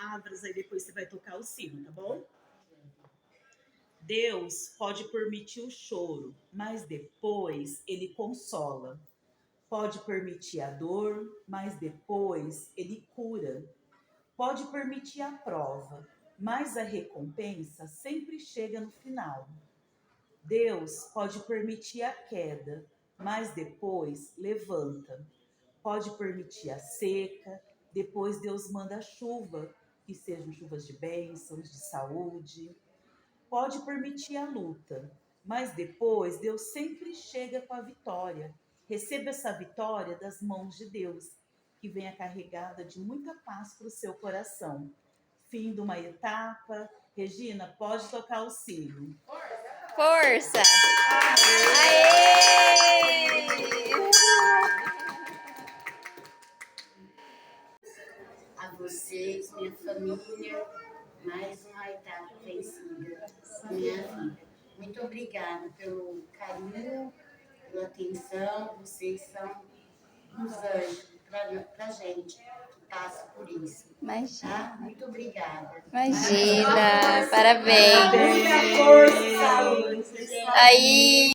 palavras, aí depois você vai tocar o sino, tá bom? Deus pode permitir o choro, mas depois ele consola. Pode permitir a dor, mas depois ele cura. Pode permitir a prova, mas a recompensa sempre chega no final. Deus pode permitir a queda, mas depois levanta. Pode permitir a seca, depois Deus manda a chuva, que sejam chuvas de bênçãos, de saúde. Pode permitir a luta, mas depois Deus sempre chega com a vitória. Receba essa vitória das mãos de Deus, que venha carregada de muita paz para o seu coração. Fim de uma etapa. Regina, pode tocar o sino. Força! Aê! A vocês, minha família, mais uma etapa vencida na minha vida. Muito obrigada pelo carinho, pela atenção. Vocês são uns anjos pra gente que passa por isso. Imagina. Tá? Muito obrigada. Imagina, parabéns. Parabéns. Aí.